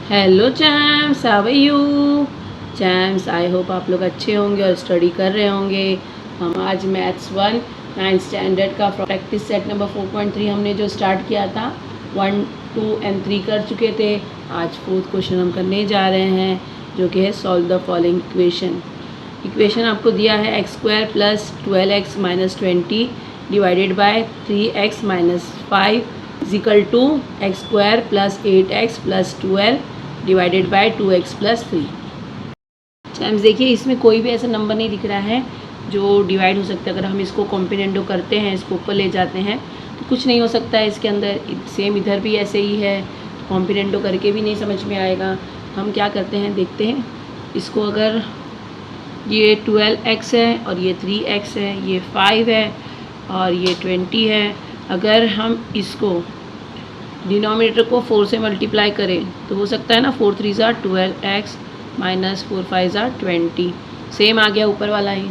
Hello champs, how are you champs. I hope आप लोग अच्छे होंगे और स्टडी कर रहे होंगे। हम आज मैथ्स 1 9th स्टैंडर्ड का प्रैक्टिस सेट नंबर 4.3 हमने जो स्टार्ट किया था 1, 2 and 3 कर चुके थे। आज 4th क्वेश्चन हम करने जा रहे हैं जो कि है सॉल्व द फॉलोइंग इक्वेशन आपको दिया है x² + 12x - 20 divided by 3x - 5 = x² + 8x + 12 divided by 2x + 3। चैम्स देखिए, इसमें कोई भी ऐसा नंबर नहीं दिख रहा है जो डिवाइड हो सकता है। अगर हम इसको कॉम्बिनेंडो करते हैं, इसको ऊपर ले जाते हैं तो कुछ नहीं हो सकता है इसके अंदर। सेम इधर भी ऐसे ही है, कॉम्बिनेंडो करके भी नहीं समझ में आएगा। हम क्या करते हैं, देखते हैं इसको। अगर ये 12x है और ये 3x है, ये 5 है और ये 20 है। अगर हम इसको डिनोमिनेटर को 4 से मल्टीप्लाई करें तो हो सकता है ना, 4 3 = 12x - 4 5 = 20। सेम आ गया ऊपर वाला ही,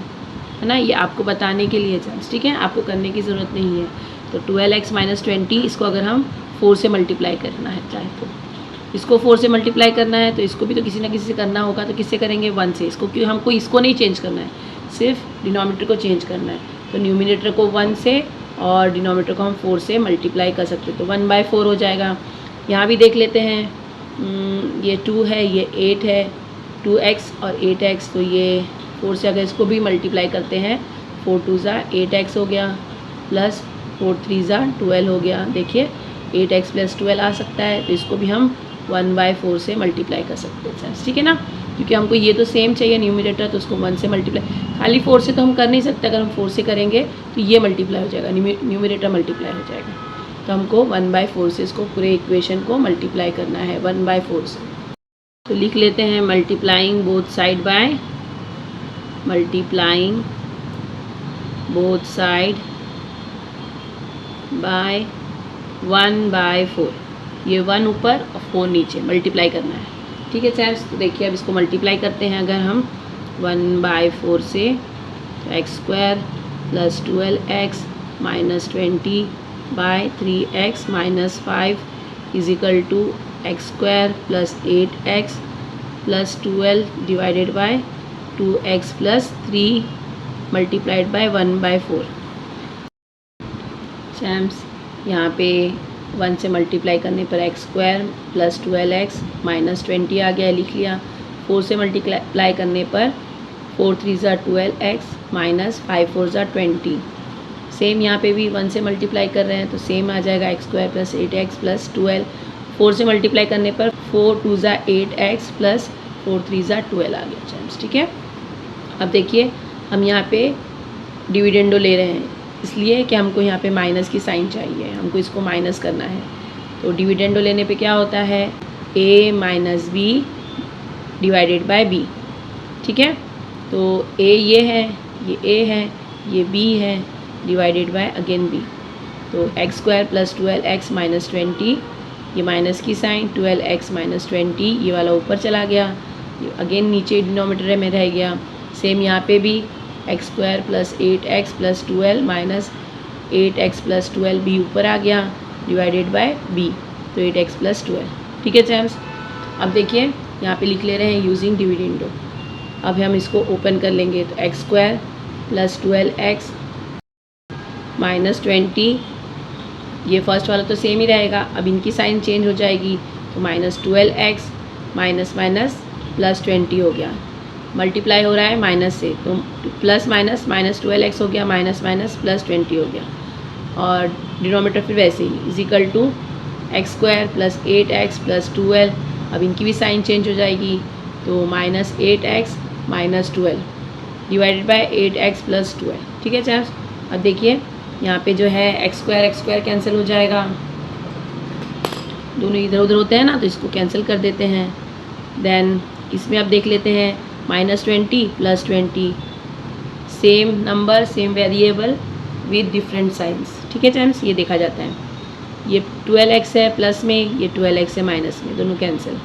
है ना। ये आपको बताने के लिए चांस, ठीक है, आपको करने की ज़रूरत नहीं है। तो 12x - 20, इसको अगर हम 4 से मल्टीप्लाई करना है चाहे तो इसको 4 से मल्टीप्लाई करना है तो इसको भी तो किसी ना किसी से करना होगा। तो किससे करेंगे? 1 से। इसको क्यों, हमको इसको नहीं चेंज करना है, सिर्फ डिनोमिनेटर को चेंज करना है। तो न्यूमिनेटर को 1 से और डिनोमिनेटर को हम 4 से मल्टीप्लाई कर सकते हैं, तो 1/4 हो जाएगा। यहाँ भी देख लेते हैं, ये 2 है, ये 8 है, 2x और 8x। तो ये 4 से अगर इसको भी मल्टीप्लाई करते हैं, 4 2 = 8x हो गया, प्लस 4 3 = 12 हो गया। देखिए 8x + 12 आ सकता है, तो इसको भी हम 1/4 से मल्टीप्लाई कर सकते हैं, ठीक है ना। क्योंकि हमको ये तो सेम चाहिए न्यूमिनेटर, तो उसको 1 से मल्टीप्लाई, खाली 4 से तो हम कर नहीं सकते। अगर हम 4 से करेंगे तो ये मल्टीप्लाई हो जाएगा, न्यूमिनेटर मल्टीप्लाई हो जाएगा। तो हमको 1/4 से इसको पूरे इक्वेशन को मल्टीप्लाई करना है 1/4 से। तो लिख लेते हैं मल्टीप्लाइंग बोथ साइड बाय 1/4। ये 1 ऊपर और 4 नीचे मल्टीप्लाई करना है, ठीक है चैम्स। तो देखिए अब इसको मल्टीप्लाई करते हैं। अगर हम 1/4 से, तो x² + 12x - 20 / 3x - 5 = x² + 8x + 12 divided by 2x + 3 multiplied by 1/4। चैम्स यहाँ पे 1 से मल्टीप्लाई करने पर x² + 12x - 20 आ गया, लिख लिया। 4 से मल्टीप्लाई करने पर 4 3 = 12x - 5 4 = 20। सेम यहाँ पे भी 1 से मल्टीप्लाई कर रहे हैं तो सेम आ जाएगा, x² + 8x + 12। 4 से मल्टीप्लाई करने पर 4 2 = 8x + 4 3 = 12 आ गया चैम्स, ठीक है। अब देखिए हम यहाँ पे डिविडेंडो ले रहे हैं, इसलिए कि हमको यहाँ पे माइनस की साइन चाहिए, हमको इसको माइनस करना है। तो डिविडेंडो लेने पे क्या होता है, a - b divided by b, ठीक है। तो a ये है, ये a है, ये b है, डिवाइडेड बाय अगेन b। तो x² + 12x - 20, ये माइनस की साइन, 12x - 20 ये वाला ऊपर चला गया, अगेन नीचे डिनोमिनेटर में रह गया। सेम यहाँ पे भी x² + 8x + 12 - 8x + 12 b ऊपर आ गया, डिवाइडेड बाय b। तो 8x + 12, ठीक है चैम्स। अब देखिए यहाँ पे लिख ले रहे हैं यूजिंग डिविडेंडो। अब हम इसको ओपन कर लेंगे, तो x² + 12x - 20, ये फर्स्ट वाला तो सेम ही रहेगा। अब इनकी साइन चेंज हो जाएगी, तो -12x माइनस प्लस 20 हो गया, मल्टीप्लाई हो रहा है माइनस से, तो प्लस माइनस -12x हो गया, माइनस प्लस 20 हो गया। और डिनोमिनेटर फिर वैसे ही = x² + 8x + 12। अब इनकी भी साइन चेंज हो जाएगी, तो -8x - 12 डिवाइडेड बाय 8x + 12, ठीक है चैम्स। अब देखिए यहाँ पे जो है x² कैंसिल हो जाएगा, दोनों इधर उधर होते हैं ना, तो इसको कैंसिल कर देते हैं। देन इसमें अब देख लेते हैं -20 + 20, same number same variable with different science, ठीक है चैम्स। ये देखा जाता है, ये 12x है प्लस में, ये 12x है माइनस में, दोनों कैंसिल।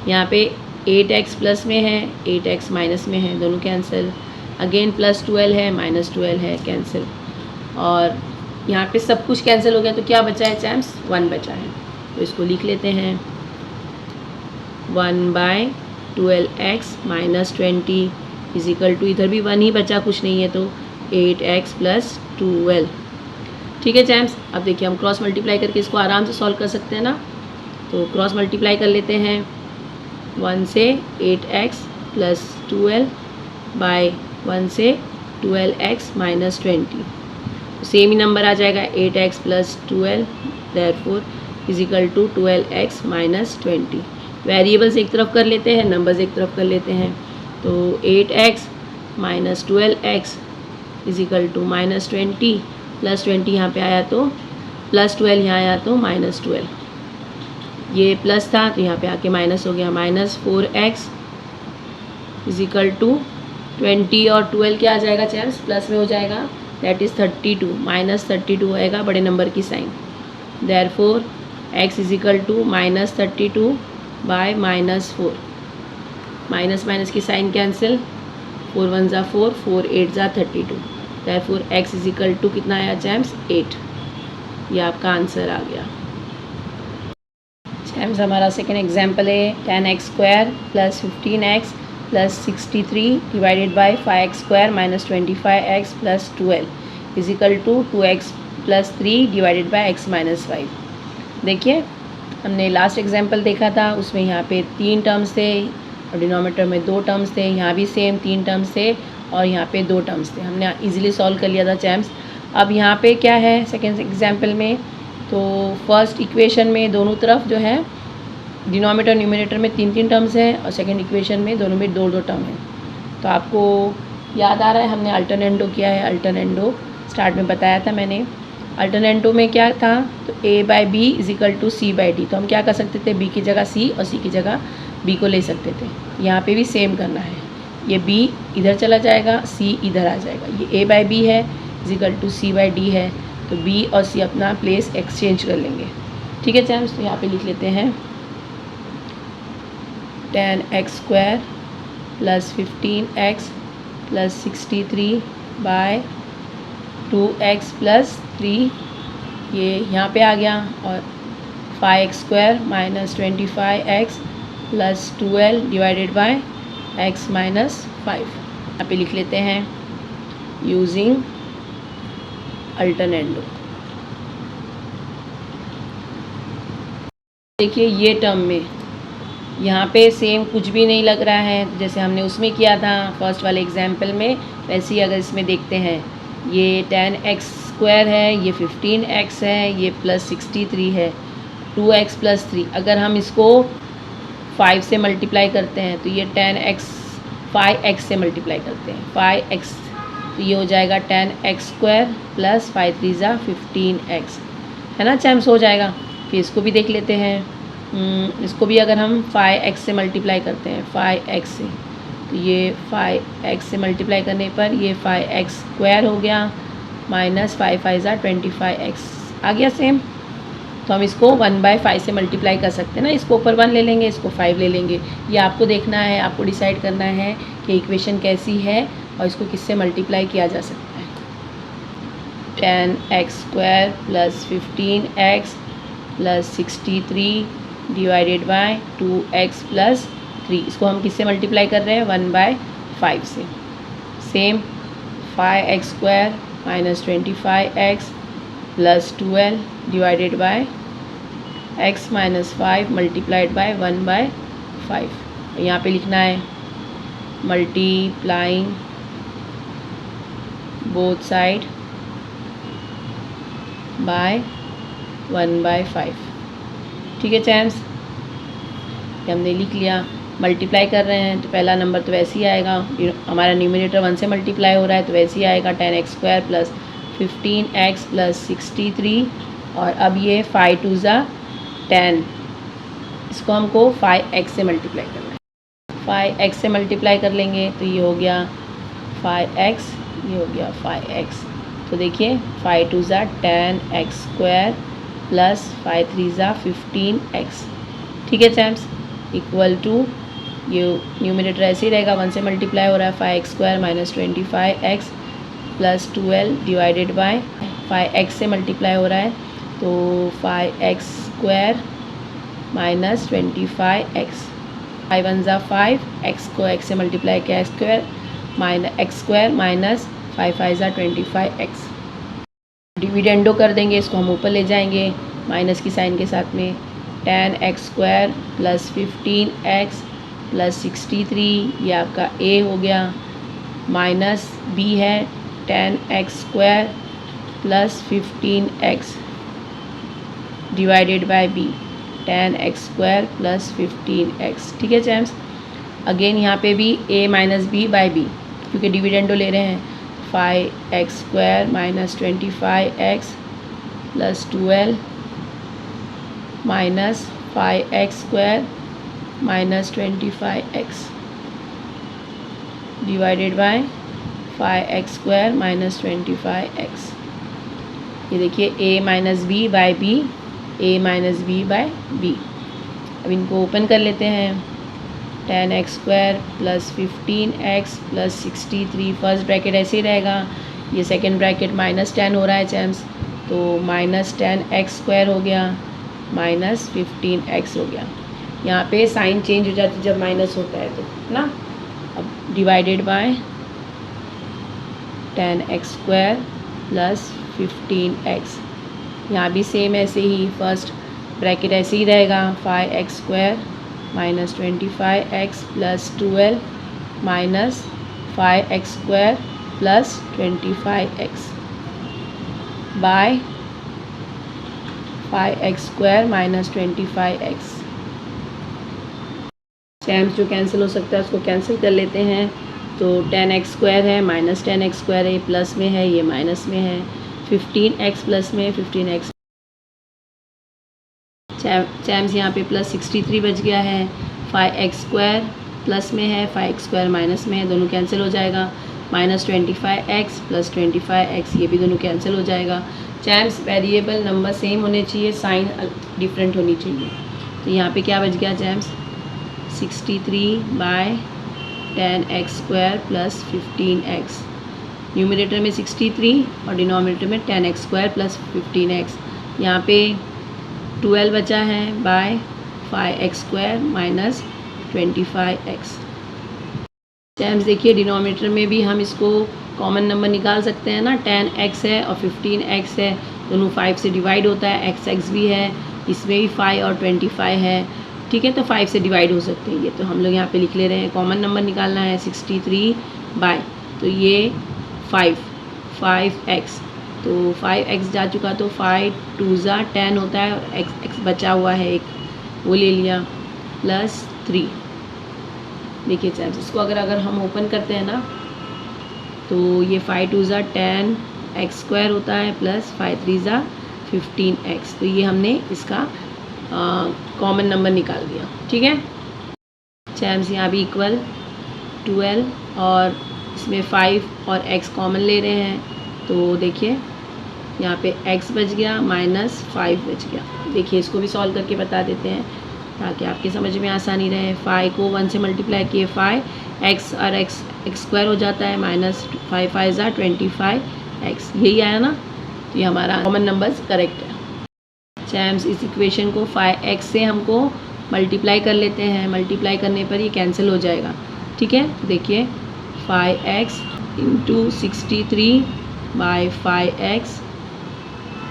यहाँ पे 8x प्लस में है, 8x माइनस में है, दोनों कैंसिल। अगेन +12 है, -12 है, कैंसिल। और यहाँ पे सब कुछ कैंसिल हो गया, तो क्या बचा है चैम्स? 1 बचा है। तो इसको लिख लेते हैं 1/12x minus 20 is equal to, इधर भी 1 ही बचा, कुछ नहीं है, तो 8x + 12। ठीक है चैम्स, अब देखिए हम क्रॉस मल्टीप्लाई करके इसको आराम से सॉल्व कर सकते हैं ना। तो क्रॉस मल्टीप्लाई कर लेते हैं, 1 से 8x + 12 बाय 1 से 12x माइनस 20, सेम ही नंबर आ जाएगा 8x + 12, therefore is equal to 12x minus 20। Variables एक तरफ कर लेते हैं, नंबर्स एक तरफ कर लेते हैं, तो 8x minus 12x is equal to minus 20 + 20 यहाँ पे आया तो +12, यहाँ आया तो -12, ये प्लस था तो यहाँ पे आके माइनस हो गया, -4x इज इक्वल टू 20 और 12 क्या आ जाएगा चैम्स, प्लस में हो जाएगा, दैट इज़ 32, -32 होएगा बड़े नंबर की sign, therefore x is equal to -32 by -4, minus minus की साइन कैंसिल, 4 1 ज़ा 4, 4 8 ज़ा 32, therefore x is equal to कितना आया चैम्स, 8। ये आपका आंसर आ गया चैम्स। हमारा सेकेंड एग्जाम्पल है 10x² + 15x + 63 divided by 5x² - 25x + 12 is equal to 2x + 3 divided by x - 5। देखिए हमने लास्ट एग्जाम्पल देखा था, उसमें यहाँ पे 3 टर्म्स थे और डिनोमिनेटर में 2 टर्म्स थे, यहाँ भी सेम 3 टर्म्स थे और यहाँ पे 2 टर्म्स थे, हमने इजीली सॉल्व कर लिया था चैम्स। अब यहाँ पे क्या है सेकेंड एग्जाम्पल में, तो फर्स्ट इक्वेशन में दोनों तरफ जो है डिनोमिनेटर न्यूमरेटर में 3 टर्म्स हैं और सेकंड इक्वेशन में दोनों में 2 टर्म हैं। तो आपको याद आ रहा है हमने अल्टरनेंडो किया है, अल्टरनेंडो स्टार्ट में बताया था मैंने। अल्टरनेंडो में क्या था, तो a/b is equal to c/d, तो हम क्या कर सकते थे, b की जगह c और c की जगह b को ले सकते थे। यहाँ पे भी सेम करना है, ये b इधर चला जाएगा, c इधर आ जाएगा, ये a/b है इज इक्वल टू c/d है, तो b और c अपना प्लेस एक्सचेंज कर लेंगे। ठीक है चैम्स, तो यहाँ पे लिख लेते हैं 10x² + 15x + 63 बाय 2x + 3, ये यहाँ पे आ गया, और 5x² - 25x + 12 divided by x - 5। यहाँ पे लिख लेते हैं यूजिंग अल्टरनेंडो। देखिए ये टर्म में यहाँ पे सेम कुछ भी नहीं लग रहा है, जैसे हमने उसमें किया था फर्स्ट वाले एग्जाम्पल में, वैसे ही अगर इसमें देखते हैं, ये 10x² है, ये 15x है, ये +63 है, 2x + 3, अगर हम इसको 5 से मल्टीप्लाई करते हैं तो ये 5x से मल्टीप्लाई करते हैं, 5x, तो ये हो जाएगा 10x² + 5 3 ज़ा 15x, है ना चैम्स, हो जाएगा। फिर इसको भी देख लेते हैं, इसको भी अगर हम 5x से मल्टीप्लाई करते हैं, 5x से, तो ये 5x से मल्टीप्लाई करने पर ये 5x² हो गया, -5 5 ज़ा 25x आ गया सेम। तो हम इसको 1/5 से मल्टीप्लाई कर सकते हैं ना, इसको ऊपर 1 ले लेंगे, इसको 5 ले लेंगे। ये आपको देखना है, आपको डिसाइड करना है कि इक्वेशन कैसी है और इसको किससे मल्टीप्लाई किया जा सकता है। 10x² + 15x + 63 divided by 2x + 3, इसको हम किससे मल्टीप्लाई कर रहे हैं, 1/5 से। Same 5x² - 25x + 12 divided by x - 5 multiplied by 1/5। यहाँ पे लिखना है मल्टीप्लाइंग बोथ साइड बाय 1/5। ठीक है चैम्स, ये हमने लिख लिया। मल्टीप्लाई कर रहे हैं तो पहला नंबर तो वैसे ही आएगा, हमारा न्यूमरेटर 1 से मल्टीप्लाई हो रहा है तो वैसे ही आएगा, 10x² + 15x + 63, और अब ये 5 2 ज़ा 10, इसको हमको 5x से मल्टीप्लाई करना है, 5x से मल्टीप्लाई कर लेंगे तो ये हो गया 5x, ये हो गया 5x। तो देखिए 5 2 ज़ा 10x² + 5 3 ज़ा 15x। ठीक है चैम्स, इक्वल टू, ये न्यूमरेटर ऐसे ही रहेगा, 1 से मल्टीप्लाई हो रहा है, 5x² - 25x + 12 divided by 5x से मल्टीप्लाई हो रहा है, तो 5x² - 25x 5 1 ज़ा 5, एक्स को एक्स से मल्टीप्लाई किया x square minus x square minus 5 5 ज़ा 25 एक्स। डिविडेंडो कर देंगे, इसको हम ऊपर ले जाएंगे माइनस की साइन के साथ में। 10 x square plus 15 x plus 63, ये आपका ए हो गया। माइनस बी है 10 x square plus 15 x divided by b, 10 x square plus 15 x. ठीक है चैम्स, अगेन यहाँ पे भी a minus b by b, क्योंकि डिविडेंडो ले रहे हैं। 5 x square minus 25 x plus 12 minus 5 x square minus 25 x divided by 5 x square minus 25 x. ये देखिए a minus b by b, a minus b by B. अब इनको open कर लेते हैं। 10 x square plus 15 x plus 63, first bracket ऐसे ही रहेगा। ये सेकेंड ब्रैकेट माइनस 10 हो रहा है चैम्स, तो माइनस 10 एक्स स्क्वायर हो गया माइनस 15 एक्स हो गया। यहाँ पे साइन चेंज हो जाती है जब माइनस होता है तो, ना। अब divided by 10 x square plus 15 x, यहाँ भी सेम ऐसे ही, फर्स्ट ब्रैकेट ऐसे ही रहेगा। 5 x square minus 25 x plus 12 minus 5 x square plus 25 x by 5 x square minus 25 x. Champs जो कैंसिल हो सकता है उसको कैंसिल कर लेते हैं। तो 10 एक्स स्क्वायर है माइनस 10 एक्स स्क्वायर है, ये प्लस में है ये माइनस में है। 15 एक्स प्लस में 15 एक्स। चैम्स यहाँ पे प्लस 63 बच गया है। 5 एक्स स्क्वायर प्लस में है, 5 एक्स स्क्वायर माइनस में है, दोनों कैंसिल हो जाएगा। माइनस 25 एक्स प्लस 25 एक्स, ये भी दोनों कैंसिल हो जाएगा। चैम्स वेरिएबल नंबर सेम होने चाहिए, साइन डिफरेंट होनी चाहिए। तो यहाँ पे क्या बच गया champs, 63 by 10 x square plus 15 x. Numerator में 63 और डिनोमिनेटर में 10 एक्स स्क्वायर प्लस 15 एक्स। यहाँ पे 12 बचा है by 5 x square minus 25 x. Champs देखिए डिनोमिनेटर में भी हम इसको कॉमन नंबर निकाल सकते हैं ना। 10 एक्स है और 15 एक्स है, दोनों 5 से डिवाइड होता है। एक्स एक्स भी है, इसमें भी 5 और 25 है, ठीक है, तो 5 से डिवाइड हो सकते हैं ये। तो हम लोग यहाँ पे लिख ले रहे हैं, कॉमन नंबर निकालना है 63 बाय, तो ये 5 एक्स, तो 5 एक्स जा चुका, तो 5 2 ज़ा 10 होता है और एक्स एक्स बचा हुआ है एक, वो ले लिया, प्लस 3। देखिए चैम्स इसको अगर हम ओपन करते हैं ना, तो ये 5 2 ज़ा 10 एक्स स्क्वायर होता है प्लस 5 3 ज़ा 15 एक्स। तो ये हमने इसका कॉमन नंबर निकाल दिया, ठीक है। चैम्स यहाँ भी इक्वल 12 और इसमें 5 और x कॉमन ले रहे हैं, तो देखिए यहाँ पे x बच गया माइनस 5 बच गया। देखिए इसको भी सॉल्व करके बता देते हैं ताकि आपके समझ में आसानी रहे। 5 को 1 से मल्टीप्लाई किए 5 x और x स्क्वायर हो जाता है, माइनस 5 5 ज़ा 25 x, यही आया ना। तो ये हमारा कॉमन नंबर्स करेक्ट है। चैम्स इस इक्वेशन को 5x से हमको मल्टीप्लाई कर लेते हैं, मल्टीप्लाई करने पर ये कैंसिल हो जाएगा, ठीक है। तो देखिए 5x into 63 by 5x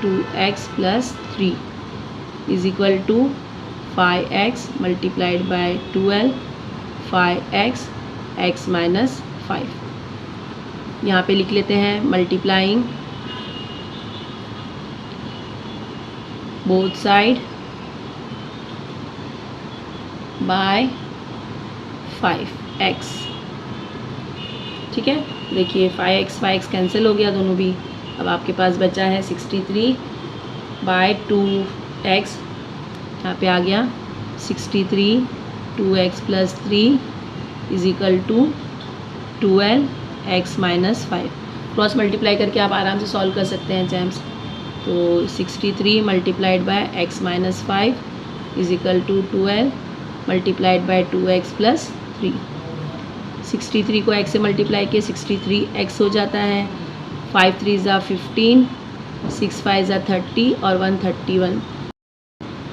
2x plus 3 is equal to 5x multiplied by 12 5x x minus 5। यहाँ पे लिख लेते हैं multiplying both side by 5x, ठीक है। देखिए 5x कैंसिल हो गया दोनों भी। अब आपके पास बचा है 63 बाय 2x, यहाँ पे आ गया 63 2x plus 3 is equal to 12x minus 5। Cross multiply करके आप आराम से सॉल्व कर सकते हैं चैम्स। तो 63 multiplied by x minus 5 is equal to 12 multiplied by 2x plus 3। 63 को x से मल्टीप्लाई किए 63x हो जाता है। 5 3 ज़ा 15, 6 5 ज़ा 30 और 131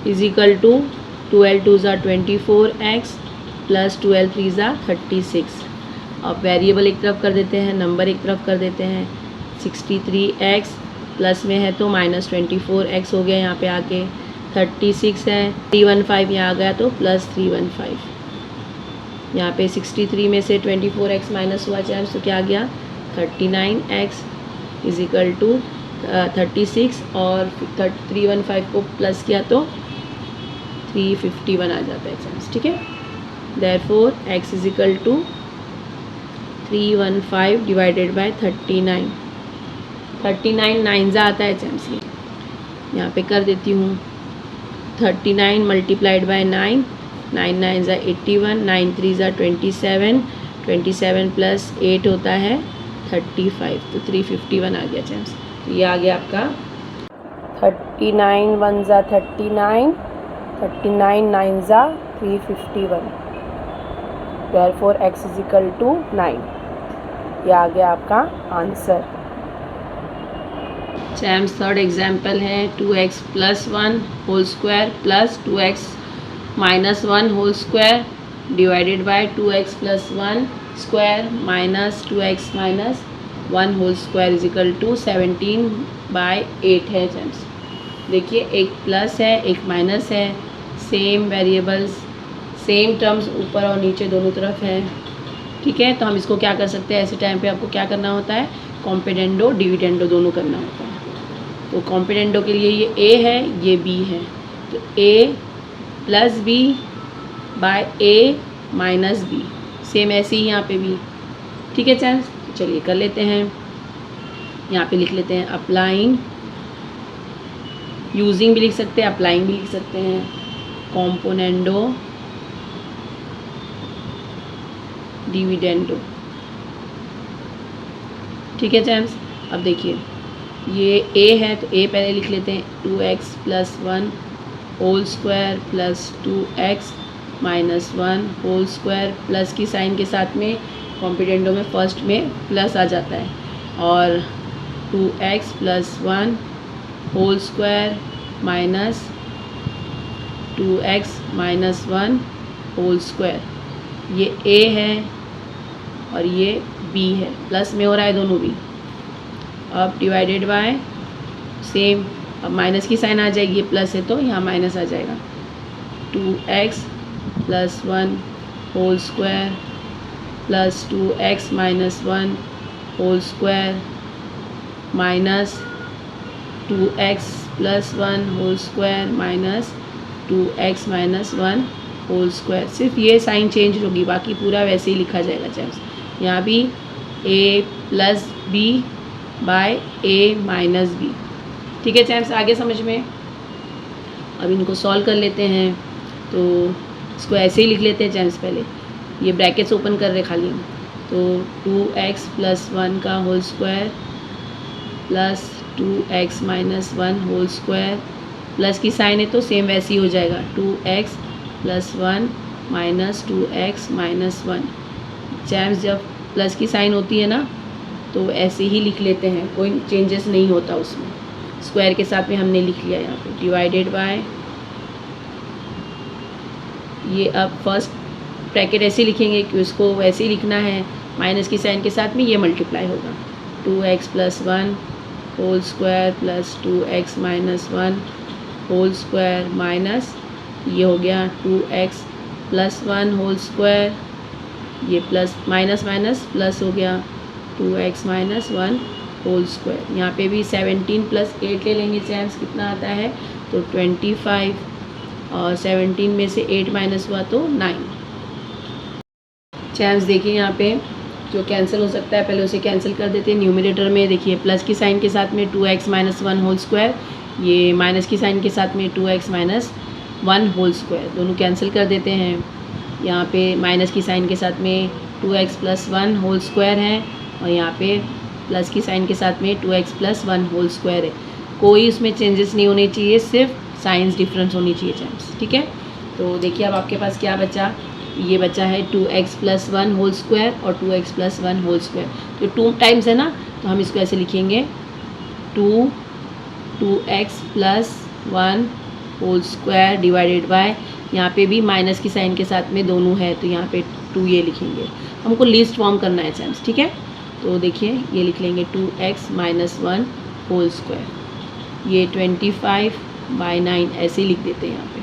इज इक्वल टू 12 2 ज़ा 24x प्लस 12 3 ज़ा 36। अब वेरिएबल एक तरफ कर देते हैं, नंबर एक तरफ कर देते हैं। 63x प्लस में है तो माइनस 24x हो गया यहाँ पे आके। 36 है, 315 यहाँ आ गया तो प्लस 315। यहाँ पे 63 में से 24x माइनस हुआ चैम्स तो क्या आ गया 39x इज इक्वल टू 36 और 315 को प्लस किया तो 351 आ जाता है चैम्स। ठीक है, therefore x is equal to 315 divided by 39। 39 9 जा आता है चैम्स, ये यहाँ पे कर देती हूँ। 39 मल्टीप्लाइड बाय 9, 9 9 ज़ा 81, 9 3 ज़ा 27, 27 प्लस 8 होता है 35, तो 351 आ गया चैम्स। तो ये आ गया आपका 39 1 ज़ा 39, 39 9 ज़ा 351, therefore x is equal to 9। ये आ गया आपका आंसर। चैम्स थर्ड एग्जाम्पल है 2x plus 1 whole square plus 2x minus 1 whole square divided by 2x plus 1 square minus 2x minus 1 whole square is equal to 17/8 है चैम्स। देखिए एक प्लस है एक minus है, सेम वेरिएबल्स सेम टर्म्स ऊपर और नीचे दोनों तरफ है। ठीक है, तो हम इसको क्या कर सकते हैं, ऐसे टाइम पे आपको क्या करना होता है, कॉम्पिडेंडो डिविडेंडो दोनों करना होता है। तो कॉम्पिडेंडो के लिए ये a है ये b है, तो a plus B by a minus B, same ऐसे ही यहाँ पे भी। ठीक है चैम्स, तो चलिए कर लेते हैं। यहाँ पे लिख लेते हैं अप्लाइंग, यूजिंग भी लिख सकते हैं अप्लाइंग भी लिख सकते हैं, कॉम्पोनेंडो डिविडेंडो। ठीक है चैम्स, अब देखिए ये a है तो a पहले लिख लेते हैं 2x plus 1 whole square plus 2x minus 1 whole square, plus की साइन के साथ में कॉम्पिडेंडो में फर्स्ट में प्लस आ जाता है, और 2x plus 1 whole square minus 2x minus 1 whole square. ये a है और ये b है, प्लस में हो रहा है दोनों भी। अब डिवाइडेड बाय सेम, अब माइनस की साइन आ जाएगी, ये प्लस है तो यहाँ माइनस आ जाएगा। 2x plus 1 whole square plus 2x minus 1 whole square minus 2x plus 1 whole square minus 2x minus 1 whole square. सिर्फ ये साइन चेंज होगी, बाकी पूरा वैसे ही लिखा जाएगा चैम्स। यहाँ भी a plus B by a minus B. ठीक है चैम्स, आगे समझ में। अब इनको सॉल्व कर लेते हैं, तो इसको ऐसे ही लिख लेते हैं चैम्स। पहले ये ब्रैकेट्स ओपन कर रहे खाली हम, तो 2x प्लस 1 का whole square plus 2x minus 1 whole square, plus की साइन है तो सेम वैसे ही हो जाएगा 2x plus 1 minus 2x minus 1। चैम्स जब प्लस की साइन होती है ना तो ऐसे ही लिख लेते हैं, कोई चेंजेस नहीं होता उसमें। स्क्वायर के साथ में हमने लिख लिया यहाँ पे डिवाइडेड बाय, ये अब फर्स्ट ब्रैकेट ऐसे लिखेंगे कि उसको वैसे ही लिखना है, माइनस की साइन के साथ में ये मल्टीप्लाई होगा। 2x plus 1 whole square plus 2x minus 1 whole square minus ये हो गया 2x प्लस 1 होल स्क्वायर, ये प्लस माइनस माइनस प्लस हो गया 2x माइनस 1 होल स्क्वायर। यहाँ पे भी 17 प्लस 8 ले लेंगे चैम्स, कितना आता है तो 25, और 17 में से 8 माइनस हुआ तो 9। चैम्स देखिए यहाँ पे जो कैंसिल हो सकता है पहले उसे कैंसिल कर देते हैं। न्यूमरेटर में देखिए प्लस की साइन के साथ में 2x माइनस 1 होल स्क्वायर, ये माइनस की साइन के साथ में 2x माइनस 1 होल स्क्वायर, दोनों कैंसिल कर देते हैं। यहाँ पे माइनस की साइन के साथ में 2x प्लस 1 होल स्क्वायर है, और यहाँ पे प्लस की साइन के साथ में 2x प्लस 1 होल स्क्वायर है। कोई इसमें चेंजेस नहीं होने चाहिए, सिर्फ साइंस डिफरेंस होनी चाहिए चैम्स। ठीक है, तो देखिए अब आपके पास क्या बचा, ये बचा है 2x प्लस 1 होल स्क्वायर और 2x प्लस 1 होल स्क्वायर। तो 2 टाइम्स है ना, तो हम इसको ऐसे लिखेंगे 2x plus 1 whole square divided by, यहाँ पे भी माइनस की साइन के साथ में दोनों है तो यहाँ पे 2 ये लिखेंगे। हमको लिस्ट फॉर्म करना है चैम्स, ठीक है। तो देखिए ये लिख लेंगे 2x माइनस 1 होल स्क्वायर, ये 25/9 ऐसे ही लिख देते हैं यहाँ पे।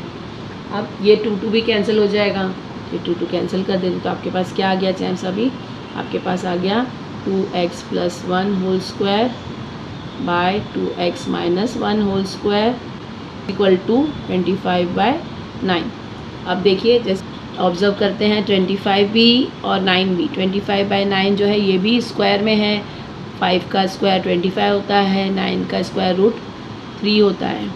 अब ये 2 भी कैंसिल हो जाएगा, ये 2 कैंसिल कर देते तो आपके पास क्या आ गया चैम्स, अभी आपके पास आ गया 2x plus 1 whole square by 2x minus 1 whole square equal to 25/9। अब देखिए जैसे ऑब्जर्व करते हैं 25 भी और 9 भी, 25/9 जो है ये भी स्क्वायर में है, 5 का स्क्वायर 25 होता है, 9 का स्क्वायर रूट 3 होता है,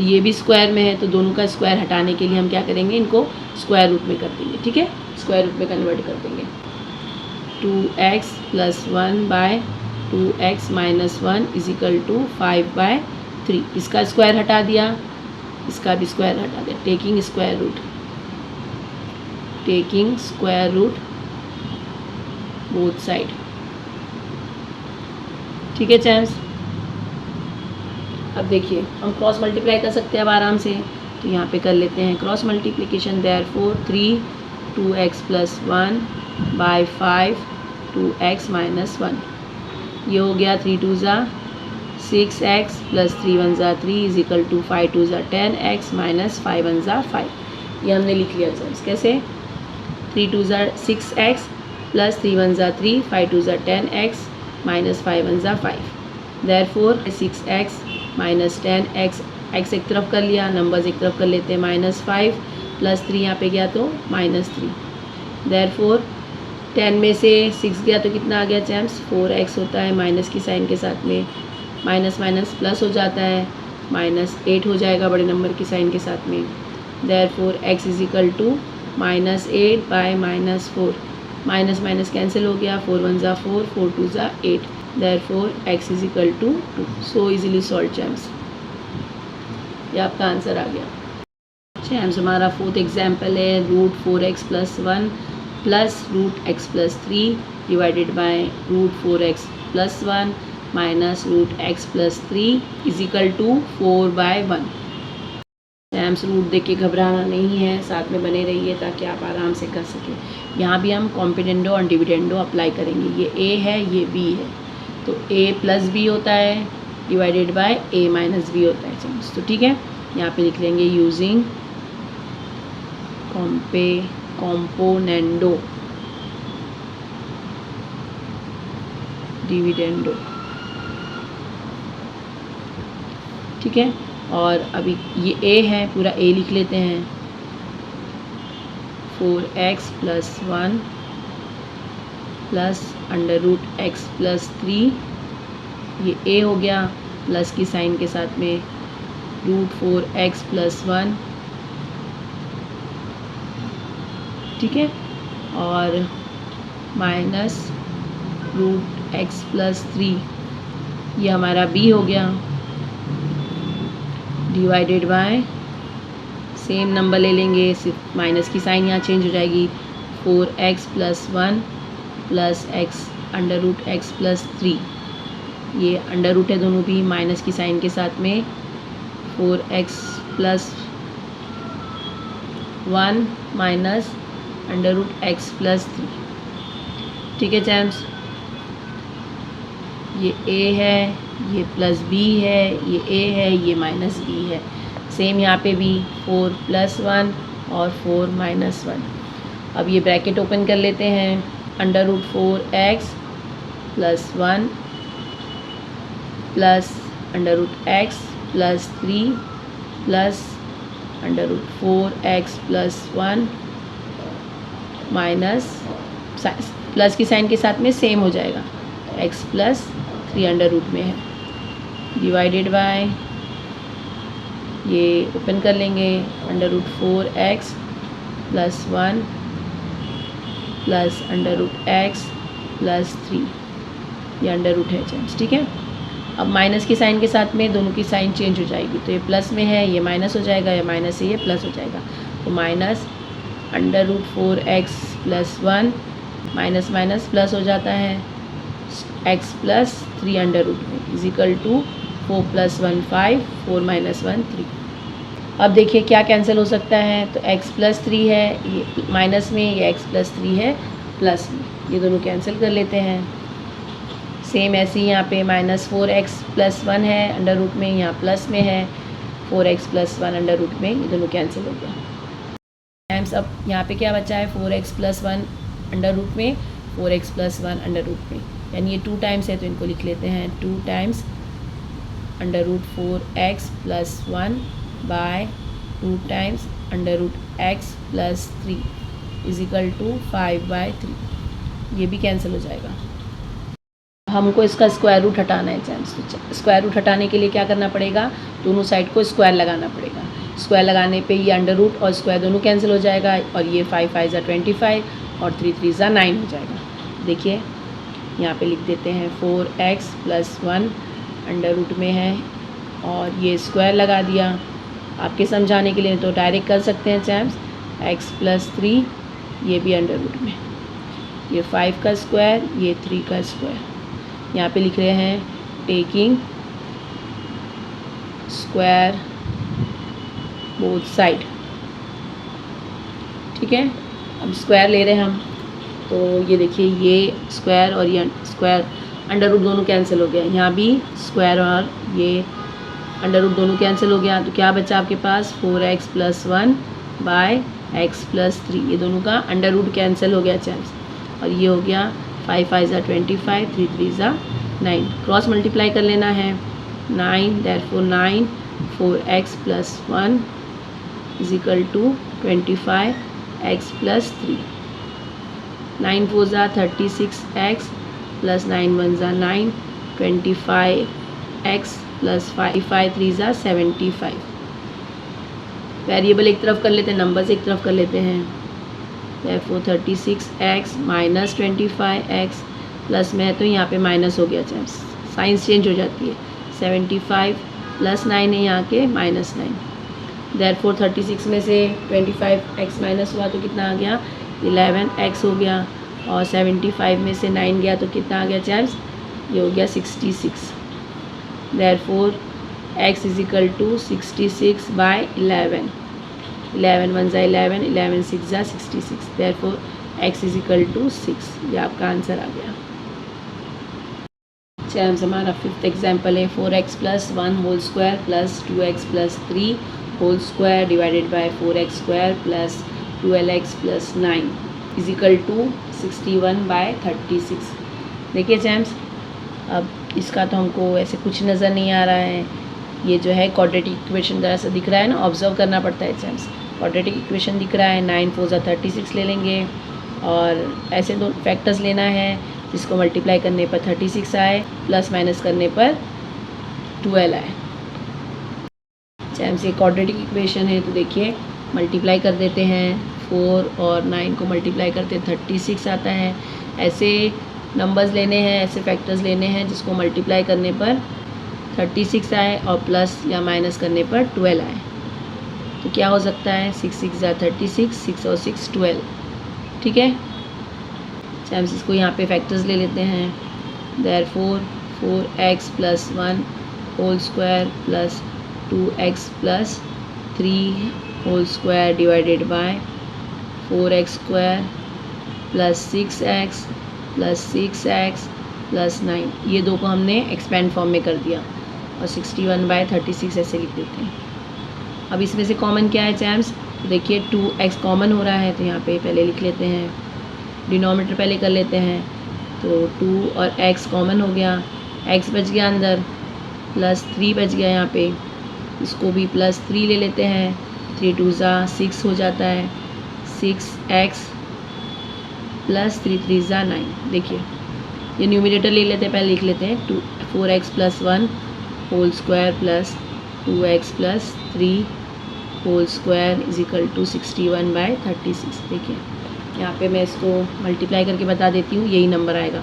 ये भी स्क्वायर में है, तो दोनों का स्क्वायर हटाने के लिए हम क्या करेंगे, इनको स्क्वायर रूट में कर देंगे, ठीक है, स्क्वायर रूट में कन्वर्ट कर देंगे। 2x plus 1 by 2x minus 1 is equal to 5/3, इसका स्क्वायर हटा दिया, इसका भी स्क्वायर हटा दिया, taking square root both side, ठीक है चैम्स। अब देखिए हम क्रॉस मल्टीप्लाई कर सकते हैं अब आराम से, तो यहाँ पे कर लेते हैं cross multiplication. Therefore 3 2x plus 1 by 5 2x minus 1, ये हो गया 3 2 ज़ा 6x प्लस 3 1 ज़ा 3 इज इक्वल टू 5 2 ज़ा 10x माइनस 5 1 ज़ा 5, ये हमने लिख लिया चैम्स। कैसे, 3 2 ज़ा 6x प्लस 3 1 ज़ा 3 5 2 ज़ा 10x माइनस 5 1 ज़ा 5। Therefore 6x minus 10x, x एक तरफ कर लिया, नंबर्स एक तरफ कर लेते हैं, माइनस 5 प्लस 3 यहाँ पे गया तो माइनस 3। देयरफॉर 10 में से 6 गया तो कितना आ गया चैम्स, 4x होता है, माइनस की साइन के साथ में माइनस माइनस प्लस हो जाता है, माइनस 8 हो जाएगा बड़े नंबर की साइन के साथ में। Therefore x is equal to minus 8 by minus 4, minus minus cancel हो गया, 4 1 ज़ा 4 4 2 ज़ा 8। Therefore x is equal to 2। So easily solve champs, ये आपका आंसर आ गया चैम्स। हमारा फोर्थ एग्जाम्पल है root 4x plus 1 plus root x plus 3 divided by root 4x plus 1 minus root x plus 3 is equal to 4/1। Champs root देख के घबराना नहीं है, साथ में बने रहिए ताकि आप आराम से कर सकें। यहाँ भी हम कॉम्पिटेंडो और डिविडेंडो अप्लाई करेंगे, ये a है ये b है, तो a प्लस b होता है divided by a minus b होता है चैम्स। तो ठीक है, यहाँ पे लिख लेंगे यूजिंग कॉम्पोनेंडो डिविडेंडो, ठीक है। और अभी ये a है, पूरा a लिख लेते हैं, 4x plus 1 plus under root x plus 3, ये a हो गया, प्लस की साइन के साथ में रूट 4x प्लस 1, ठीक है, और माइनस रूट x प्लस 3, ये हमारा b हो गया, डिवाइडेड बाय सेम नंबर ले लेंगे, सिर्फ माइनस की साइन यहाँ चेंज हो जाएगी, 4x plus 1 plus x under root x plus 3, ये अंडर रूट है दोनों भी, माइनस की साइन के साथ में 4x plus 1 minus under root x plus 3, ठीक है चैम्स। ये a है, ये प्लस b है, ये a है, ये माइनस b है। सेम यहाँ पे भी 4 प्लस 1 और 4 माइनस 1। अब ये ब्रैकेट ओपन कर लेते हैं, under root 4x plus 1 plus under root x plus 3 plus under root 4x plus 1 minus plus की साइन के साथ में सेम हो जाएगा, x प्लस 3 अंडर रूट में है, डिवाइडेड बाय ये ओपन कर लेंगे, under root 4x plus 1 plus under root x plus 3, ये अंडर रूट है चैम्स, ठीक है। अब माइनस की साइन के साथ में दोनों की साइन चेंज हो जाएगी, तो ये प्लस में है ये माइनस हो जाएगा, या माइनस से ये प्लस हो जाएगा, तो minus under root 4x plus 1 minus minus plus हो जाता है, x प्लस 3 अंडर रूट में is equal to 4 plus 1 5 4 minus 1 3। अब देखिए क्या कैंसिल हो सकता है, तो x प्लस 3 है ये माइनस में, ये x प्लस 3 है प्लस में, ये दोनों कैंसिल कर लेते हैं। सेम ऐसे ही यहाँ पे -4x प्लस 1 है अंडर रूट में, यहाँ प्लस में है 4x प्लस 1 अंडर रूट में, ये दोनों कैंसिल हो गया। टाइम्स अब यहाँ पे क्या बचा है, 4x प्लस 1 अंडर रूट में, 4x प्लस 1 अंडर रूट में, यानी ये 2 टाइम्स है तो इनको लिख लेते हैं 2 times under root 4x plus 1 by 2 times under root x plus 3 is equal to 5/3। ये भी कैंसिल हो जाएगा। हमको इसका स्क्वायर रूट हटाना है चैम्स, तो स्क्वायर रूट हटाने के लिए क्या करना पड़ेगा, दोनों साइड को स्क्वायर लगाना पड़ेगा। स्क्वायर लगाने पे ये अंडर रूट और स्क्वायर दोनों कैंसिल हो जाएगा और ये 5 5 ज़ा 25 और 3 3 ज़ा 9 हो जाएगा। देखिए यहाँ पे लिख देते हैं 4x प्लस 1 अंडर रूट में है और ये स्क्वायर लगा दिया। आपके समझाने के लिए तो डायरेक्ट कर सकते हैं चैम्स, x प्लस 3 ये भी अंडर रूट में, ये 5 का स्क्वायर, ये 3 का स्क्वायर। यहाँ पे लिख रहे हैं टेकिंग स्क्वायर बोथ साइड, ठीक है। अब स्क्वायर ले रहे हैं हम, तो ये देखिए ये स्क्वायर और ये स्क्वायर अंडर रूट दोनों कैंसिल हो गया, यहाँ भी स्क्वायर और ये अंडर रूट दोनों कैंसिल हो गया। तो क्या बचा आपके पास, 4x plus 1 by x plus 3, ये दोनों का अंडर रूट कैंसिल हो गया चैम्स, और ये हो गया 5 5 ज़ा 25, 3 3 ज़ा 9। क्रॉस मल्टीप्लाई कर लेना है, 9 therefore 9 4x plus 1 is equal to 25x plus 3। 9 4 ज़ा 36x प्लस 9 1 ज़ा 9, 25x प्लस 5 5 3 ज़ा 75। वेरिएबल एक तरफ कर लेते हैं, नंबर्स एक तरफ कर लेते हैं। therefore 36x minus 25x plus में है तो यहाँ पे माइनस हो गया चैम्स, साइंस चेंज हो जाती है। 75 प्लस 9 है यहाँ के -9, therefore 36 में से 25x माइनस हुआ तो कितना आ गया, 11x हो गया, और 75 में से 9 गया तो कितना आ गया चैम्स, ये हो गया 66। therefore x is equal to 66/11, 11 1 ज़ा 11, 11 6 ज़ा 66, therefore x is equal to 6। ये आपका आंसर आ गया चैम्स। हमारा 5th एग्जाम्पल है 4x plus 1 whole square plus 2x plus 3 whole square divided by 4x square plus 12x plus 9 is equal to 61/36। देखिए चैम्स, अब इसका तो हमको ऐसे कुछ नज़र नहीं आ रहा है, ये जो है क्वाड्रेटिक इक्वेशन तरह से दिख रहा है ना, ऑब्जर्व करना पड़ता है चैम्स। क्वाड्रेटिक इक्वेशन दिख रहा है, 9 4 ज़ा 36 ले लेंगे और ऐसे दो फैक्टर्स लेना है जिसको मल्टीप्लाई करने पर 36 आए, प्लस माइनस करने पर 12 आए। चैम्स ये क्वाड्रेटिक इक्वेशन है, तो देखिए मल्टीप्लाई कर देते हैं, 4 और 9 को मल्टीप्लाई करते हैं 36 आता है। ऐसे नंबर्स लेने हैं, ऐसे फैक्टर्स लेने हैं जिसको मल्टीप्लाई करने पर 36 आए और प्लस या माइनस करने पर 12 आए। तो क्या हो सकता है, 6 6 ज़ा 36, 6 और 6 12, ठीक है। चैम्स इसको यहाँ पे फैक्टर्स ले लेते हैं, therefore 4x plus 1 whole square plus 2x plus 3 whole square divided by 4x square plus 6x plus 6x plus 9, ये दो को हमने एक्सपेंड फॉर्म में कर दिया और 61/36 ऐसे लिख देते हैं। अब इसमें से कॉमन क्या है चैम्स, देखिए 2x कॉमन हो रहा है, तो यहाँ पे पहले लिख लेते हैं, डिनोमिनेटर पहले कर लेते हैं, तो 2 और x कॉमन हो गया, x बच गया अंदर, प्लस 3 बच गया यहाँ पे, इसको भी प्लस 3 ले लेते हैं, 3 2 ज़ा 6 हो जाता है, 6x प्लस 3 3 ज़ा 9। देखिए ये न्यूमिनेटर ले लेते हैं, पहले लिख लेते हैं 4x plus 1 whole square plus 2x plus 3 whole square is equal to 61/36। देखिए यहाँ पे मैं इसको मल्टीप्लाई करके बता देती हूँ, यही नंबर आएगा।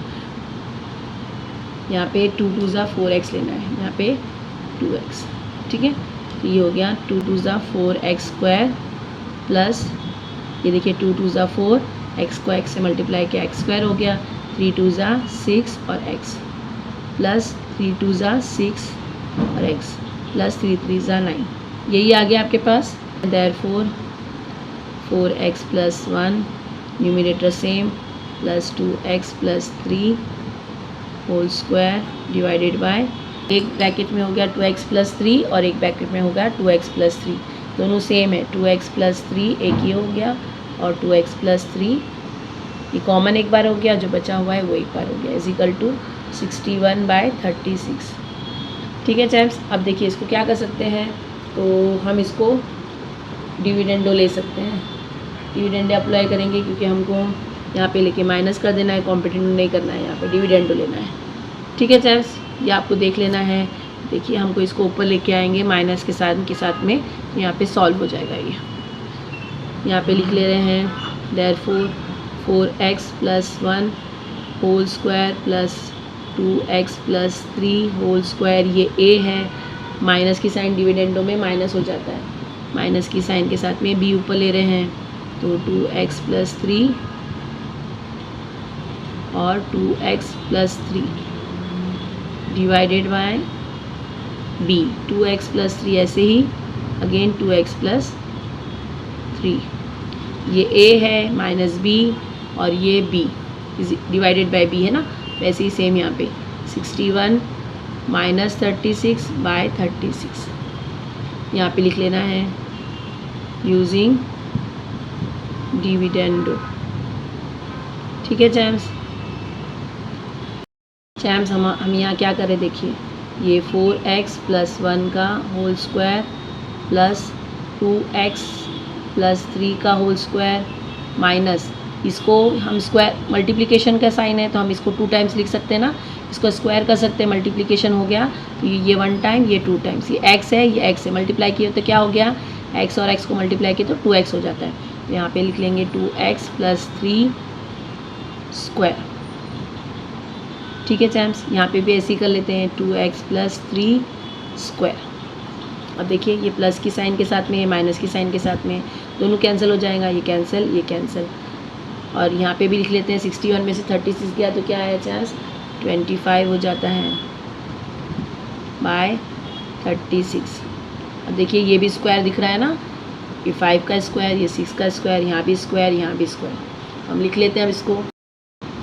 यहाँ पे 2 2 ज़ा 4x लेना है, यहाँ पे 2x, ठीक है। तो ये हो गया 2 2 ज़ा 4x स्क्वायर प्लस, ये देखिए 2 2 ज़ा 4, x को x से मल्टीप्लाई किया, x स्क्वायर हो गया, 3 2 ज़ा 6 और x प्लस 3 2 ज़ा 6 और x प्लस 3 3 ज़ा 9। यही आ गया आपके पास। Therefore 4x plus 1 numerator same plus 2x plus 3 whole square divided by, एक ब्रैकेट में हो गया 2x प्लस 3 और एक ब्रैकेट में हो गया 2x प्लस 3, दोनों सेम है। 2x प्लस 3 एक ये हो गया और 2x प्लस 3 ये कॉमन एक बार हो गया, जो बचा हुआ है वो एक बार हो गया, इज इक्वल टू 61/36। ठीक है चैम्प्स, अब देखिए इसको क्या कर सकते हैं, तो हम इसको डिविडेंडो ले सकते हैं। डिविडेंडो अप्लाई करेंगे क्योंकि हमको यहाँ पे लेके माइनस कर देना है, कॉम्पिटेंडो नहीं करना है, यहाँ पे डिविडेंडो लेना है। ठीक है चैम्प्स, ये आपको देख लेना है। देखिए हमको इसको ऊपर लेके आएंगे माइनस के साथ में, तो यहाँ पे सॉल्व हो जाएगा। ये यहाँ पे लिख ले रहे हैं therefore 4x plus 1 whole square plus 2x plus 3 whole square, ये a है। माइनस की साइन डिविडेंडो में माइनस हो जाता है, माइनस की साइन के साथ में b ऊपर ले रहे हैं, तो 2x प्लस 3 और 2x plus 3 divided bye b, 2x plus 3 ऐसे ही अगेन 2x प्लस 3, ये a है माइनस b और ये b डिवाइडेड बाय b है ना, वैसे ही सेम यहाँ पे 61 माइनस 36/36 यहाँ पे लिख लेना है यूजिंग डिविडेंडो। ठीक है चैम्प्स, हम यहाँ क्या करें, देखिए ये 4x प्लस 1 का whole square plus 2x plus 3 का होल स्क्वायर माइनस, इसको हम स्क्वायर मल्टीप्लिकेशन का साइन है तो हम इसको 2 टाइम्स लिख सकते हैं ना, इसको स्क्वायर कर सकते हैं, मल्टीप्लिकेशन हो गया तो ये 1 टाइम, ये 2 टाइम्स, ये x है ये x है, मल्टीप्लाई किए तो क्या हो गया, x और x को मल्टीप्लाई किए तो 2x हो जाता है। तो यहाँ पे लिख लेंगे 2x प्लस 3 स्क्वायर। ठीक है चैम्प्स, यहाँ पे भी ऐसे ही कर लेते हैं 2x प्लस 3 स्क्वायर। अब देखिए ये प्लस की साइन के साथ में, ये माइनस की साइन के साथ में, दोनों कैंसिल हो जाएगा, ये कैंसिल ये कैंसिल। और यहाँ पे भी लिख लेते हैं 61 में से 36 गया तो क्या है चैम्प्स, 25 हो जाता है बाय 36। अब देखिए ये भी स्क्वायर दिख रहा है ना, ये 5 का स्क्वायर, ये 6 का स्क्वायर, यहाँ भी स्क्वायर यहाँ भी स्क्वायर। हम लिख लेते हैं अब इसको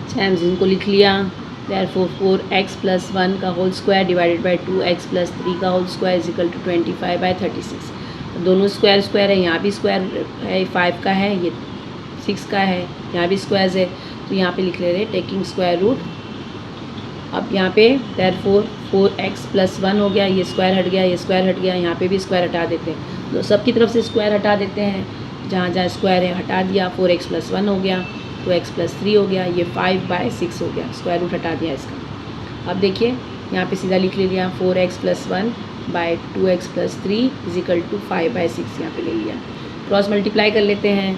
चैम्प्स, इनको लिख लिया। देयरफॉर 4x प्लस 1 का whole square divided by 2x plus 3 का whole square is equal to 25/36। दोनों स्क्वायर स्क्वायर है, यहाँ भी स्क्वायर है, 5 का है, ये 6 का है, यहाँ भी स्क्वायर्स है, तो यहाँ पे लिख ले रहे हैं टेकिंग स्क्वायर रूट। अब यहाँ पे देयरफॉर 4x प्लस 1 हो गया, ये स्क्वायर हट गया, ये स्क्वायर हट गया, यहाँ पे भी स्क्वायर हटा देते हैं, तो सबकी तरफ से स्क्वायर हटा देते हैं, जहाँ जहाँ स्क्वायर है हटा दिया। 4x प्लस 1 हो गया, 2x प्लस 3 हो गया, ये 5/6 हो गया, स्क्वायर रूट हटा दिया इसका। अब देखिए यहाँ पे सीधा लिख ले लिया 4x plus 1 by 2x plus 3 is equal to 5/6, यहाँ पे ले लिया। क्रॉस मल्टीप्लाई कर लेते हैं,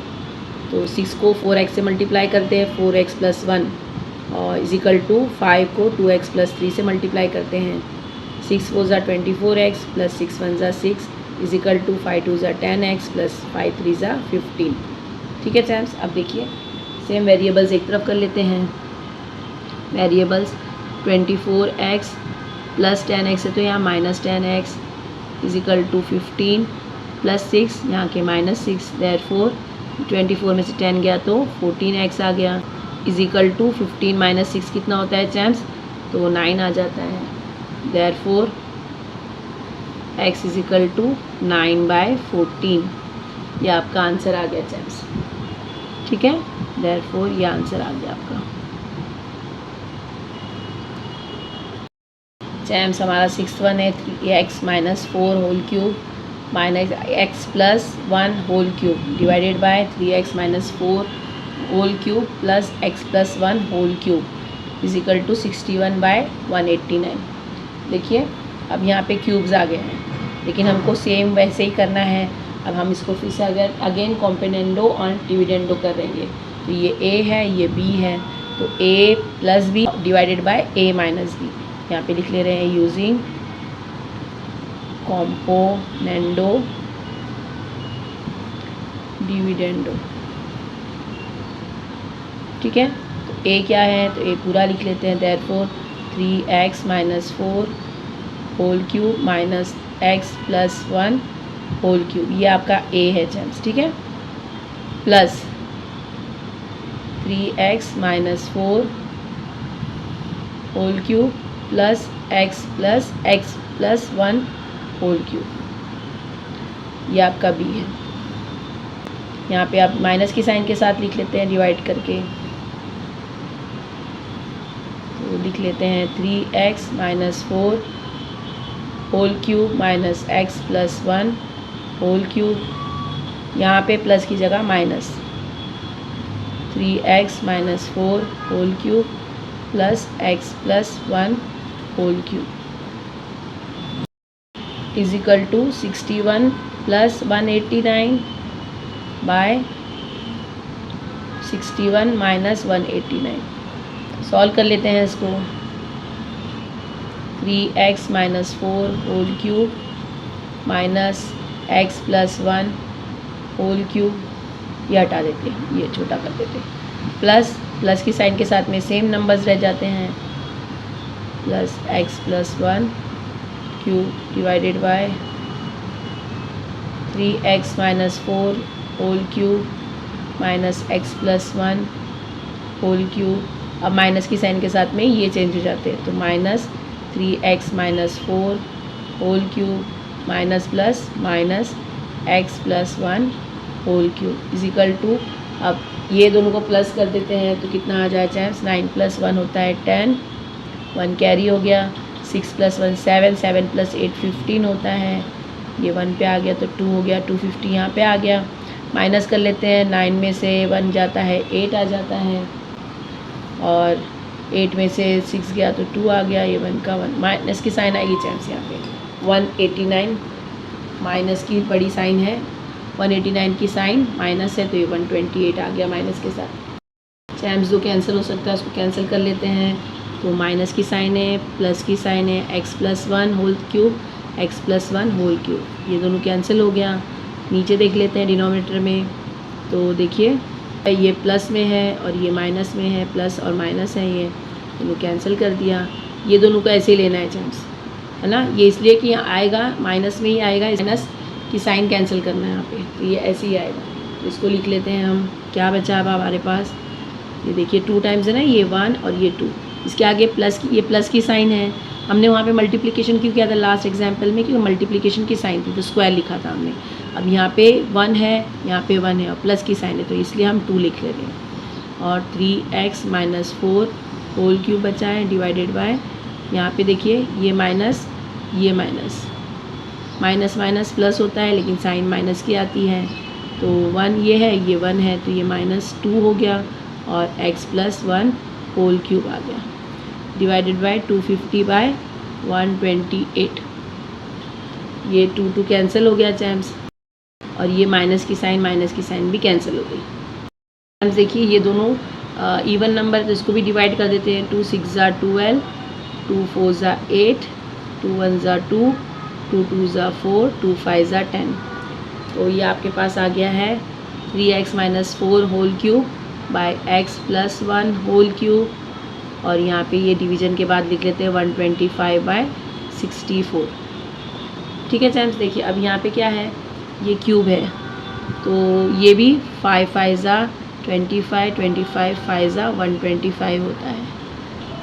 तो 6 को 4x से मल्टीप्लाई करते हैं, 4x प्लस 1 और इज इक्वल टू 5 को 2x प्लस 3 से मल्टीप्लाई करते हैं। 6 4 ज़ा 24x प्लस 6 1 ज़ा 6 इज इक्वल टू 5 2 ज़ा 10x प्लस 5 3 ज़ा 15। ठीक है चैम्प्स, अब देखिए सेम वेरिएबल्स एक तरफ कर लेते हैं। वेरिएबल्स 24x प्लस 10x है तो यहाँ minus 10x is equal to 15 plus 6 यहाँ के माइनस 6। देयरफॉर 24 में से 10 गया तो 14x आ गया इज इक्वल टू 15 माइनस 6 कितना होता है चैम्प्स, तो 9 आ जाता है। Therefore x is equal to 9/14, ये आपका आंसर आ गया चैम्प्स। ठीक है, देयरफॉर ये आंसर आ गया आपका चैम्प्स। हमारा 6th वन है 3x minus 4 whole cube minus x plus 1 whole cube divided by 3x minus 4 whole cube plus x plus 1 whole cube is equal to 61/189। देखिए अब यहाँ पे क्यूब्स आ गए हैं, लेकिन हमको सेम वैसे ही करना है। अब हम इसको फिर से अगर अगेन कॉम्पोनेंडो और डिविडेंडो करेंगे, तो ये a है ये b है, तो a plus B divided by a minus B. यहाँ पे लिख ले रहे हैं यूजिंग कॉम्पोनेंडो डिविडेंडो। ठीक है, तो a क्या है, तो a पूरा लिख लेते हैं। Therefore 3x minus 4 whole cube minus x plus 1 whole cube, ये आपका ए है जेम्स, ठीक है, plus 3x minus 4 whole cube plus x plus 1 whole cube, ये आपका बी है। यहाँ पे आप माइनस की साइन के साथ लिख लेते हैं डिवाइड करके, तो लिख लेते हैं 3x minus 4 whole cube minus x plus 1 whole cube, यहाँ पे प्लस की जगह minus, 3x minus 4 whole cube plus x plus 1 whole cube is equal to 61 plus 189 by 61 minus 189। Solve कर लेते हैं इसको, 3x minus 4 whole cube minus x plus 1 whole cube, ये हटा देते हैं, ये छोटा कर देते हैं, प्लस की साइन के साथ में सेम नंबर्स रह जाते हैं, plus x plus 1 cube divided by 3x minus 4 whole cube minus x plus 1 whole cube. अब माइनस की साइन के साथ में ये चेंज हो जाते हैं, तो minus 3x minus 4 whole cube minus plus minus x plus 1 whole cube is equal to, अब ये दोनों को प्लस कर देते हैं तो कितना आ जाए चैम्स, 9 प्लस 1 होता है 10, 1 कैरी हो गया, 6 प्लस 1 7, 7 प्लस 8 15 होता है, ये 1 पे आ गया तो 2 हो गया, 250 यहाँ पे आ गया। माइनस कर लेते हैं, 9 में से 1 जाता है 8 आ जाता है, और 8 में से 6 गया तो 2 आ गया, ये 1 का 1 माइनस की साइन आएगी चैम्स, यहाँ पे 189 माइनस की बड़ी साइन है, 189 की साइन माइनस है तो ये 128 आ गया माइनस के साथ। चैम्स जो कैंसिल हो सकता है उसको कैंसिल कर लेते हैं, तो माइनस की साइन है प्लस की साइन है, x plus 1 whole cube x plus 1 whole cube, ये दोनों कैंसिल हो गया। नीचे देख लेते हैं डिनोमिनेटर में, तो देखिए ये प्लस में है और ये माइनस में है, प्लस और माइनस है, ये दोनों कैंसिल कर दिया। ये दोनों को ऐसे ही लेना है चैम्स, है ना, ये इसलिए कि यहाँ आएगा माइनस में ही आएगा, माइनस की साइन कैंसिल करना है यहाँ पे, तो ये ऐसे ही आएगा। तो इसको लिख लेते हैं हम, क्या बचा अब हमारे पास, ये देखिए 2 टाइम्स है ना, ये 1 और ये 2, इसके आगे प्लस की, ये प्लस की साइन है, हमने वहाँ पे मल्टीप्लिकेशन क्यों किया था लास्ट एग्जाम्पल में, क्योंकि मल्टीप्लिकेशन की साइन थी तो स्क्वायर लिखा था हमने। अब यहाँ पे 1 है, यहाँ पे 1 है और प्लस की साइन है, तो इसलिए हम 2 लिख ले रहे हैं, और 3x माइनस 4 होल क्यूब बचा है डिवाइडेड बाय, यहाँ पे देखिए ये माइनस माइनस माइनस प्लस होता है लेकिन साइन माइनस की आती है, तो 1 ये है, ये 1 है, तो ये माइनस 2 हो गया, और x प्लस 1 होल क्यूब आ गया डिवाइडेड बाय 250 बाय 128, ये 2 कैंसिल हो गया चैम्स, और ये माइनस की साइन भी कैंसिल हो गई। चैम्स देखिए ये दोनों इवन नंबर, तो इसको भी डिवाइड कर देते हैं, 2 6 ज़ा 12, 2 4 ज़ा 8, 2 1 ज़ा 2, 2 2 ज़ा 4, 2 5 ज़ा 10, तो ये आपके पास आ गया है 3x minus 4 whole cube by x plus 1 whole cube, और यहाँ पे ये डिवीजन के बाद लिख लेते हैं 125 बाय 64। ठीक है चैम्स, देखिए अब यहाँ पे क्या है, ये क्यूब है, तो ये भी 5 5 ज़ा 25, 25 5 ज़ा 125 होता है,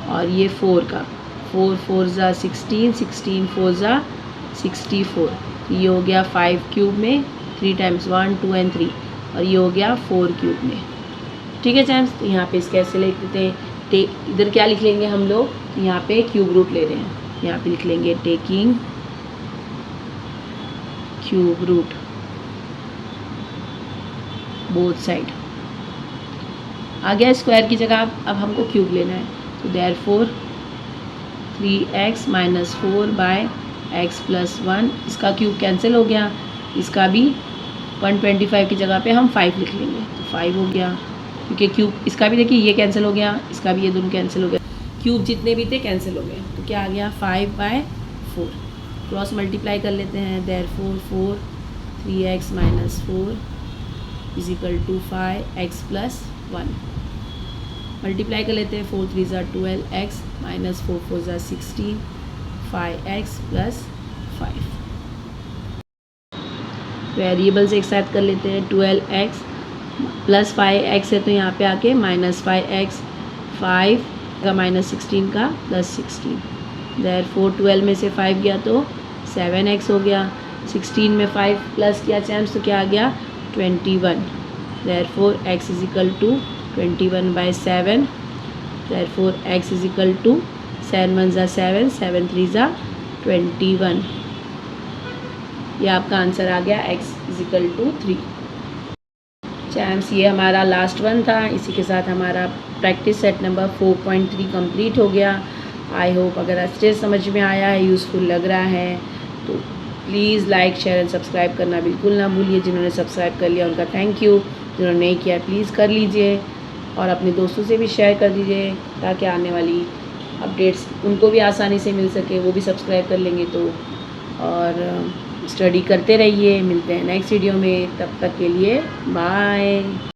और ये 4 का 4 4 ज़ा 16, 16 4 ज़ा 64, ये हो गया 5 क्यूब में 3 टाइम्स 1 2 एंड 3, और ये हो गया 4 क्यूब में। ठीक है चैम्स, तो यहाँ पे इसके ऐसे लिख देते हैं, इधर क्या लिख लेंगे हम लोग, यहाँ पे क्यूब रूट ले रहे हैं, यहाँ पे लिख लेंगे taking cube root both side, आ गया स्क्वायर की जगह, अब हमको क्यूब लेना है, तो therefore 3x minus 4 by x plus 1, इसका क्यूब कैंसिल हो गया, इसका भी 125 की जगह पे हम 5 लिख लेंगे, तो 5 हो गया, क्योंकि क्यूब इसका भी देखिए ये कैंसिल हो गया, इसका भी ये दोनों कैंसिल हो गया, क्यूब जितने भी थे कैंसिल हो गए, तो क्या आ गया 5 बाय 4, क्रॉस मल्टीप्लाई कर लेते हैं, therefore 4 3x minus 4 is equal to 5x plus 1, multiply कर लेते हैं, 4 3 ज़ा 12x माइनस 4 4 ज़ा 16, 5x प्लस 5। वेरिएबल्स एक साथ कर लेते हैं। 12x प्लस 5x है तो यहाँ पे आके -5x, 5 का -16 का +16। देयरफॉर 12 में से 5 गया तो 7x हो गया। 16 में 5 प्लस किया चैम्स तो क्या आ गया 21। Therefore x is equal to 21/7। Therefore x is equal to 7 1 ज़ा 7, 7 3 ज़ा 21। ये आपका आंसर आ गया x is equal to 3। Champs ये हमारा लास्ट वन था। इसी के साथ हमारा प्रैक्टिस सेट नंबर 4.3 कंप्लीट हो गया। आई होप अगर अच्छे समझ में आया है, यूज़फुल लग रहा है तो please like share and subscribe करना बिल्कुल ना भूलिए। जिन्होंने सब्सक्राइब कर लिया उनका थैंक यू, जिन्होंने नहीं किया प्लीज़ कर लीजिए और अपने दोस्तों से भी शेयर कर दीजिए ताकि आने वाली अपडेट्स उनको भी आसानी से मिल सके, वो भी सब्सक्राइब कर लेंगे तो। और स्टडी करते रहिए। मिलते हैं नेक्स्ट वीडियो में, तब तक के लिए बाय।